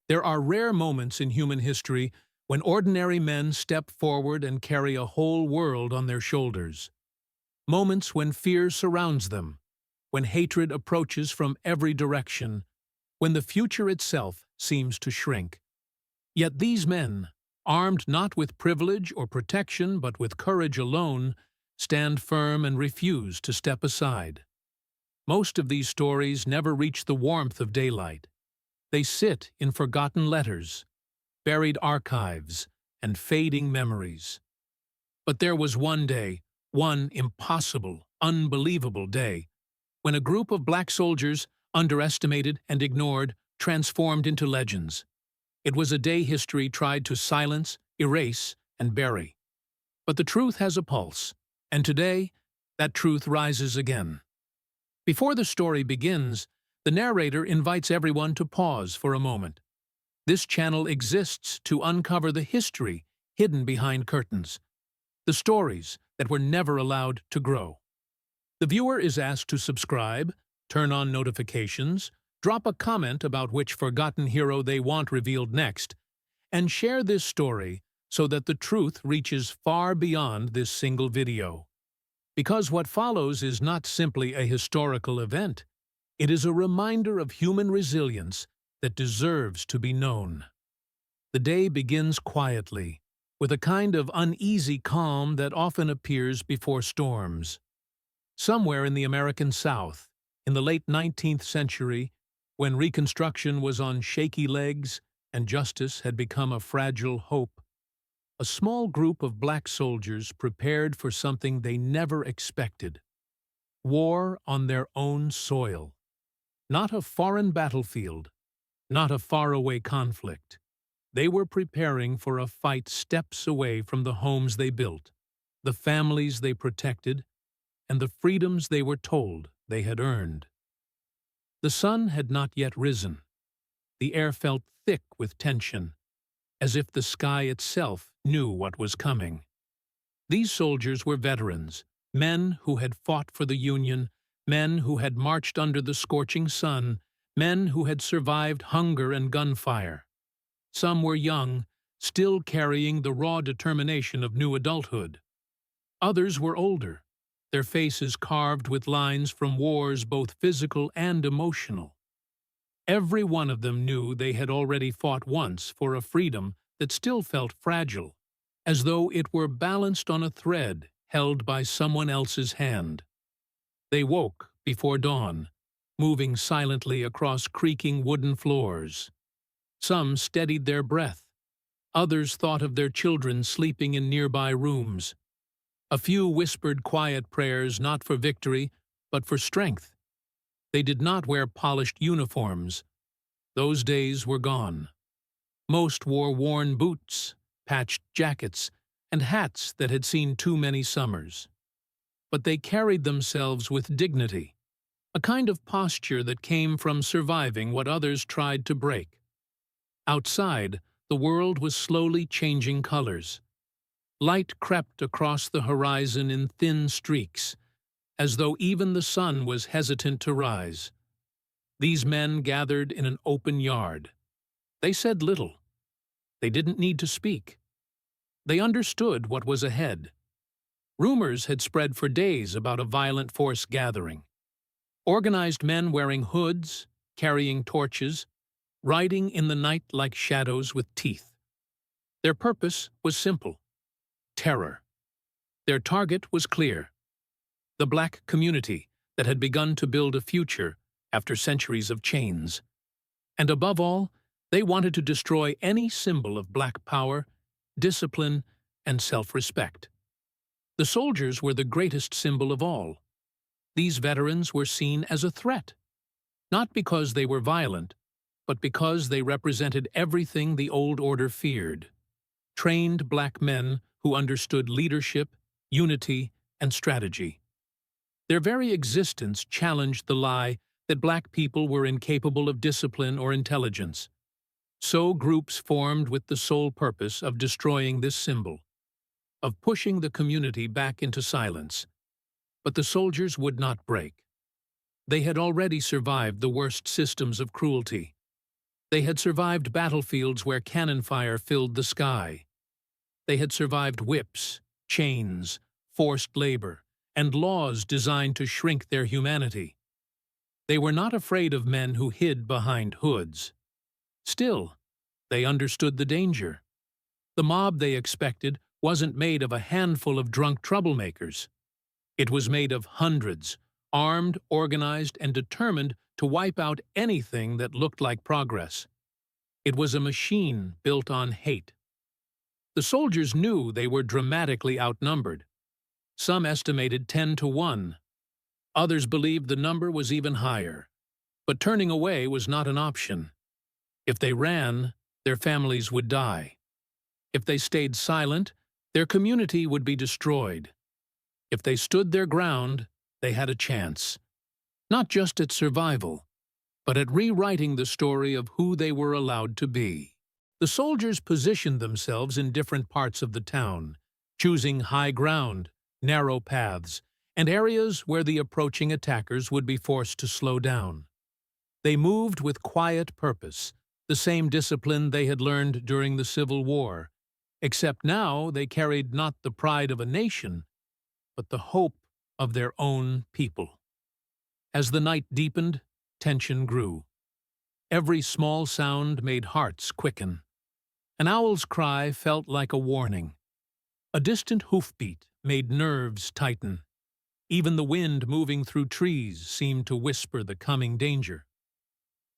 There are rare moments in human history when ordinary men step forward and carry a whole world on their shoulders. Moments when fear surrounds them, when hatred approaches from every direction, when the future itself seems to shrink. Yet these men, armed not with privilege or protection but with courage alone, stand firm and refuse to step aside. Most of these stories never reach the warmth of daylight. They sit in forgotten letters, buried archives, and fading memories. But there was one day, one impossible, unbelievable day, when a group of black soldiers, underestimated and ignored, transformed into legends. It was a day history tried to silence, erase, and bury. But the truth has a pulse, and today, that truth rises again. Before the story begins, the narrator invites everyone to pause for a moment. This channel exists to uncover the history hidden behind curtains, the stories that were never allowed to grow. The viewer is asked to subscribe, turn on notifications, drop a comment about which forgotten hero they want revealed next, and share this story so that the truth reaches far beyond this single video. Because what follows is not simply a historical event, it is a reminder of human resilience that deserves to be known. The day begins quietly, with a kind of uneasy calm that often appears before storms. Somewhere in the American South, in the late 19th century, when Reconstruction was on shaky legs and justice had become a fragile hope, a small group of black soldiers prepared for something they never expected: war on their own soil. Not a foreign battlefield, not a faraway conflict. They were preparing for a fight steps away from the homes they built, the families they protected, and the freedoms they were told they had earned. The sun had not yet risen. The air felt thick with tension, as if the sky itself knew what was coming. These soldiers were veterans, men who had fought for the Union, men who had marched under the scorching sun, men who had survived hunger and gunfire. Some were young, still carrying the raw determination of new adulthood. Others were older, their faces carved with lines from wars both physical and emotional. Every one of them knew they had already fought once for a freedom that still felt fragile, as though it were balanced on a thread held by someone else's hand. They woke before dawn, moving silently across creaking wooden floors. Some steadied their breath. Others thought of their children sleeping in nearby rooms. A few whispered quiet prayers not for victory, but for strength. They did not wear polished uniforms. Those days were gone. Most wore worn boots, patched jackets, and hats that had seen too many summers. But they carried themselves with dignity, a kind of posture that came from surviving what others tried to break. Outside, the world was slowly changing colors. Light crept across the horizon in thin streaks, as though even the sun was hesitant to rise. These men gathered in an open yard. They said little. They didn't need to speak. They understood what was ahead. Rumors had spread for days about a violent force gathering. Organized men wearing hoods, carrying torches, riding in the night like shadows with teeth. Their purpose was simple: terror. Their target was clear: the black community that had begun to build a future after centuries of chains. And above all, they wanted to destroy any symbol of black power, discipline, and self-respect. The soldiers were the greatest symbol of all. These veterans were seen as a threat, not because they were violent, but because they represented everything the old order feared: trained black men who understood leadership, unity, and strategy. Their very existence challenged the lie that black people were incapable of discipline or intelligence. So groups formed with the sole purpose of destroying this symbol, of pushing the community back into silence. But the soldiers would not break. They had already survived the worst systems of cruelty. They had survived battlefields where cannon fire filled the sky. They had survived whips, chains, forced labor, and laws designed to shrink their humanity. They were not afraid of men who hid behind hoods. Still, they understood the danger. The mob they expected wasn't made of a handful of drunk troublemakers. It was made of hundreds, armed, organized, and determined to wipe out anything that looked like progress. It was a machine built on hate. The soldiers knew they were dramatically outnumbered. Some estimated 10 to 1. Others believed the number was even higher. But turning away was not an option. If they ran, their families would die. If they stayed silent, their community would be destroyed. If they stood their ground, they had a chance. Not just at survival, but at rewriting the story of who they were allowed to be. The soldiers positioned themselves in different parts of the town, choosing high ground, narrow paths, and areas where the approaching attackers would be forced to slow down. They moved with quiet purpose, the same discipline they had learned during the Civil War, except now they carried not the pride of a nation, but the hope of their own people. As the night deepened, tension grew. Every small sound made hearts quicken. An owl's cry felt like a warning. A distant hoofbeat made nerves tighten. Even the wind moving through trees seemed to whisper the coming danger.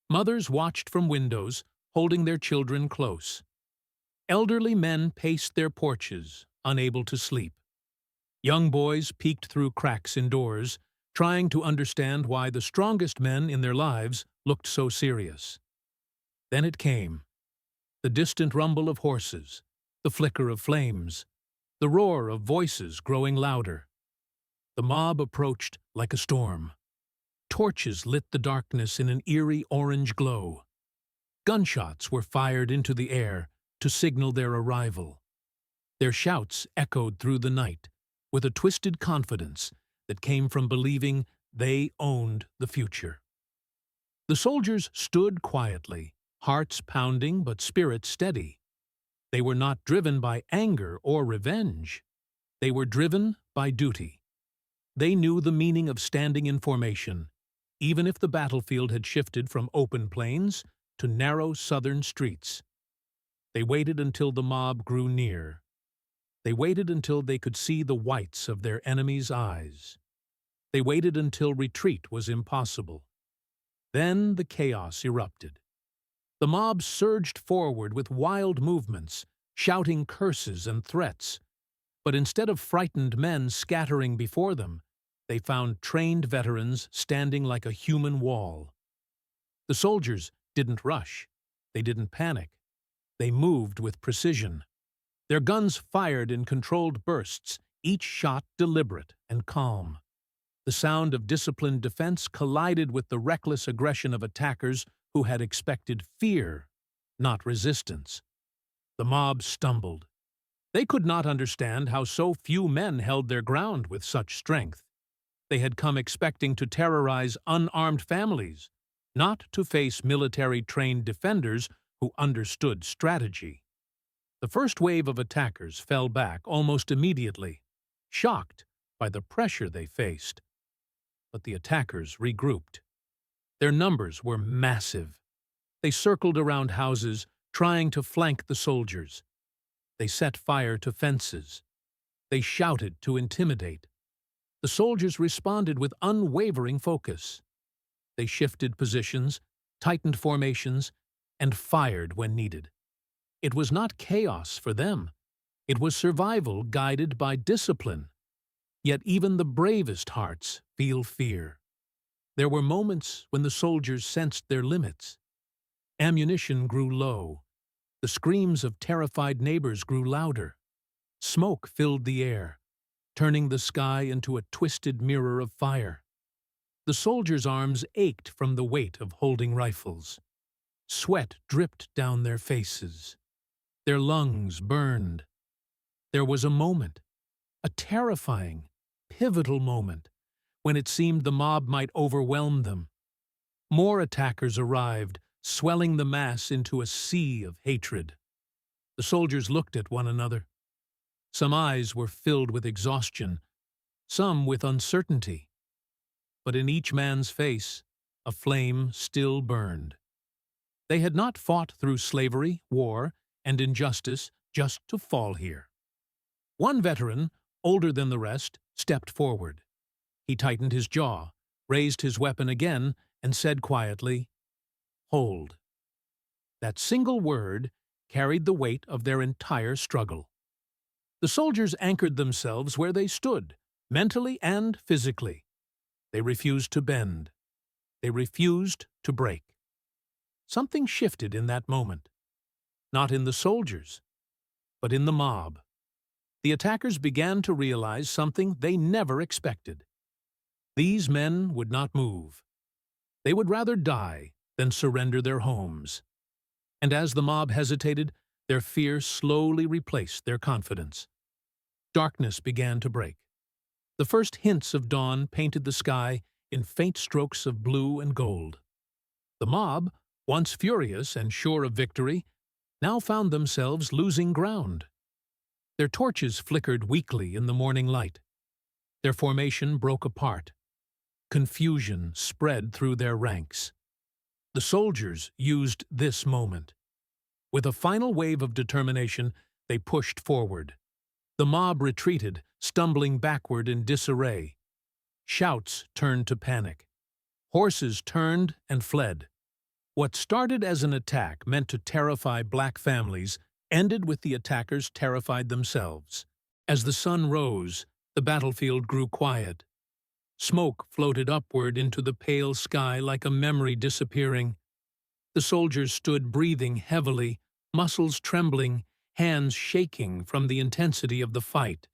Mothers watched from windows, holding their children close. Elderly men paced their porches, unable to sleep. Young boys peeked through cracks in doors, trying to understand why the strongest men in their lives looked so serious. Then it came. The distant rumble of horses, the flicker of flames, the roar of voices growing louder. The mob approached like a storm. Torches lit the darkness in an eerie orange glow. Gunshots were fired into the air to signal their arrival. Their shouts echoed through the night with a twisted confidence that came from believing they owned the future. The soldiers stood quietly, hearts pounding but spirits steady. They were not driven by anger or revenge. They were driven by duty. They knew the meaning of standing in formation, even if the battlefield had shifted from open plains to narrow southern streets. They waited until the mob grew near. They waited until they could see the whites of their enemies' eyes. They waited until retreat was impossible. Then the chaos erupted. The mob surged forward with wild movements, shouting curses and threats. But instead of frightened men scattering before them, they found trained veterans standing like a human wall. The soldiers didn't rush. They didn't panic. They moved with precision. Their guns fired in controlled bursts, each shot deliberate and calm. The sound of disciplined defense collided with the reckless aggression of attackers who had expected fear, not resistance. The mob stumbled. They could not understand how so few men held their ground with such strength. They had come expecting to terrorize unarmed families, not to face military-trained defenders who understood strategy. The first wave of attackers fell back almost immediately, shocked by the pressure they faced. But the attackers regrouped. Their numbers were massive. They circled around houses, trying to flank the soldiers. They set fire to fences. They shouted to intimidate. The soldiers responded with unwavering focus. They shifted positions, tightened formations, and fired when needed. It was not chaos for them. It was survival guided by discipline. Yet even the bravest hearts feel fear. There were moments when the soldiers sensed their limits. Ammunition grew low. The screams of terrified neighbors grew louder. Smoke filled the air, turning the sky into a twisted mirror of fire. The soldiers' arms ached from the weight of holding rifles. Sweat dripped down their faces. Their lungs burned. There was a moment, a terrifying, pivotal moment, when it seemed the mob might overwhelm them. More attackers arrived, swelling the mass into a sea of hatred. The soldiers looked at one another. Some eyes were filled with exhaustion, some with uncertainty. But in each man's face, a flame still burned. They had not fought through slavery, war, and injustice just to fall here. One veteran, older than the rest, stepped forward. He tightened his jaw, raised his weapon again, and said quietly, "Hold." That single word carried the weight of their entire struggle. The soldiers anchored themselves where they stood, mentally and physically. They refused to bend. They refused to break. Something shifted in that moment. Not in the soldiers, but in the mob. The attackers began to realize something they never expected. These men would not move. They would rather die than surrender their homes. And as the mob hesitated, their fear slowly replaced their confidence. Darkness began to break. The first hints of dawn painted the sky in faint strokes of blue and gold. The mob, once furious and sure of victory, now found themselves losing ground. Their torches flickered weakly in the morning light. Their formation broke apart. Confusion spread through their ranks. The soldiers used this moment. With a final wave of determination, they pushed forward. The mob retreated, stumbling backward in disarray. Shouts turned to panic. Horses turned and fled. What started as an attack meant to terrify black families ended with the attackers terrified themselves. As the sun rose, the battlefield grew quiet. Smoke floated upward into the pale sky like a memory disappearing. The soldiers stood breathing heavily, muscles trembling, hands shaking from the intensity of the fight.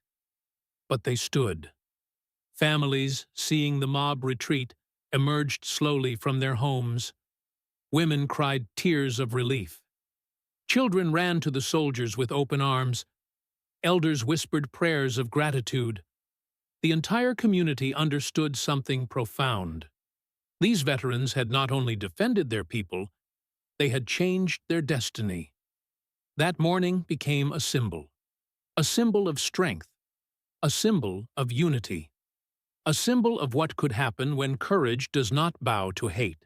But they stood. Families, seeing the mob retreat, emerged slowly from their homes. Women cried tears of relief. Children ran to the soldiers with open arms. Elders whispered prayers of gratitude. The entire community understood something profound. These veterans had not only defended their people, they had changed their destiny. That morning became a symbol of strength, a symbol of unity, a symbol of what could happen when courage does not bow to hate.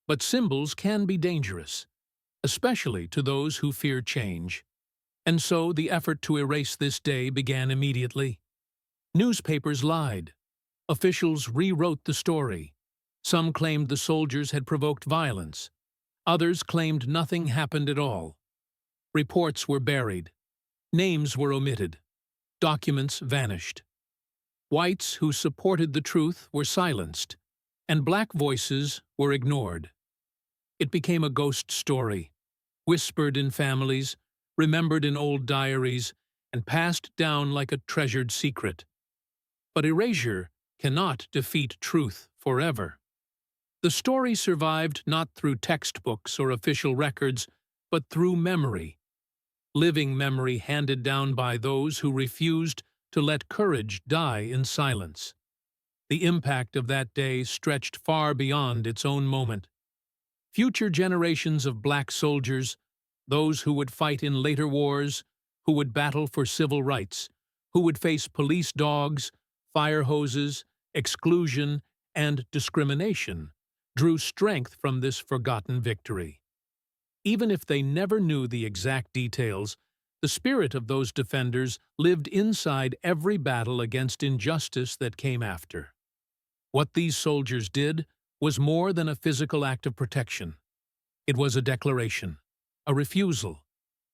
But symbols can be dangerous, especially to those who fear change. And so the effort to erase this day began immediately. Newspapers lied. Officials rewrote the story. Some claimed the soldiers had provoked violence. Others claimed nothing happened at all. Reports were buried. Names were omitted. Documents vanished. Whites who supported the truth were silenced, and black voices were ignored. It became a ghost story, whispered in families, remembered in old diaries, and passed down like a treasured secret. But erasure cannot defeat truth forever. The story survived not through textbooks or official records, but through memory. Living memory handed down by those who refused to let courage die in silence. The impact of that day stretched far beyond its own moment. Future generations of black soldiers, those who would fight in later wars, who would battle for civil rights, who would face police dogs, fire hoses, exclusion, and discrimination, drew strength from this forgotten victory. Even if they never knew the exact details, the spirit of those defenders lived inside every battle against injustice that came after. What these soldiers did was more than a physical act of protection. It was a declaration, a refusal,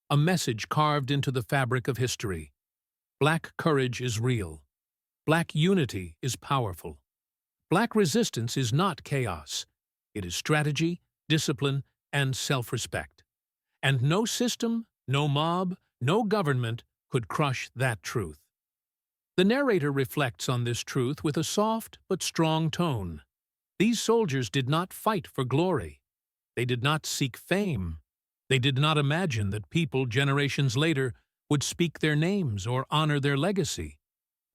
a message carved into the fabric of history. Black courage is real. Black unity is powerful. Black resistance is not chaos. It is strategy, discipline, and self-respect. And no system, no mob, no government could crush that truth. The narrator reflects on this truth with a soft but strong tone. These soldiers did not fight for glory. They did not seek fame. They did not imagine that people generations later would speak their names or honor their legacy.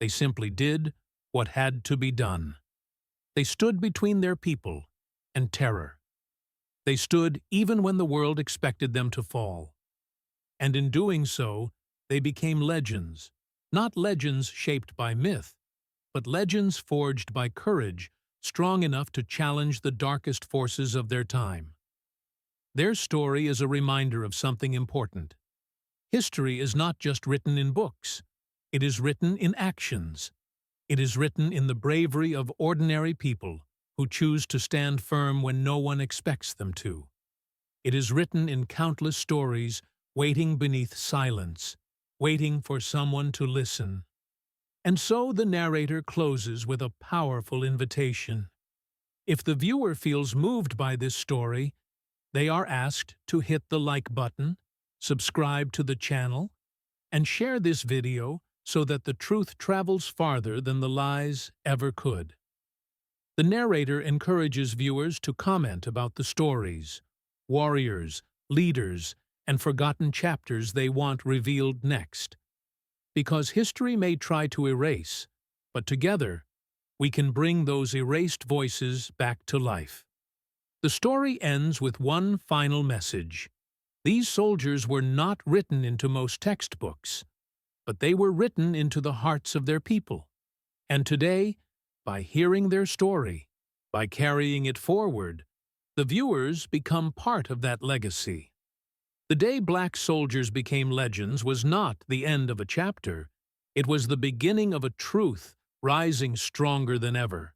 They simply did what had to be done. They stood between their people and terror. They stood even when the world expected them to fall. And in doing so, they became legends, not legends shaped by myth, but legends forged by courage, strong enough to challenge the darkest forces of their time. Their story is a reminder of something important. History is not just written in books. It is written in actions. It is written in the bravery of ordinary people who choose to stand firm when no one expects them to. It is written in countless stories waiting beneath silence, waiting for someone to listen. And so the narrator closes with a powerful invitation. If the viewer feels moved by this story, they are asked to hit the like button, subscribe to the channel, and share this video so that the truth travels farther than the lies ever could. The narrator encourages viewers to comment about the stories, warriors, leaders, and forgotten chapters they want revealed next. Because history may try to erase, but together, we can bring those erased voices back to life. The story ends with one final message. These soldiers were not written into most textbooks, but they were written into the hearts of their people. And today, by hearing their story, by carrying it forward, the viewers become part of that legacy. The day Black soldiers became legends was not the end of a chapter. It was the beginning of a truth rising stronger than ever.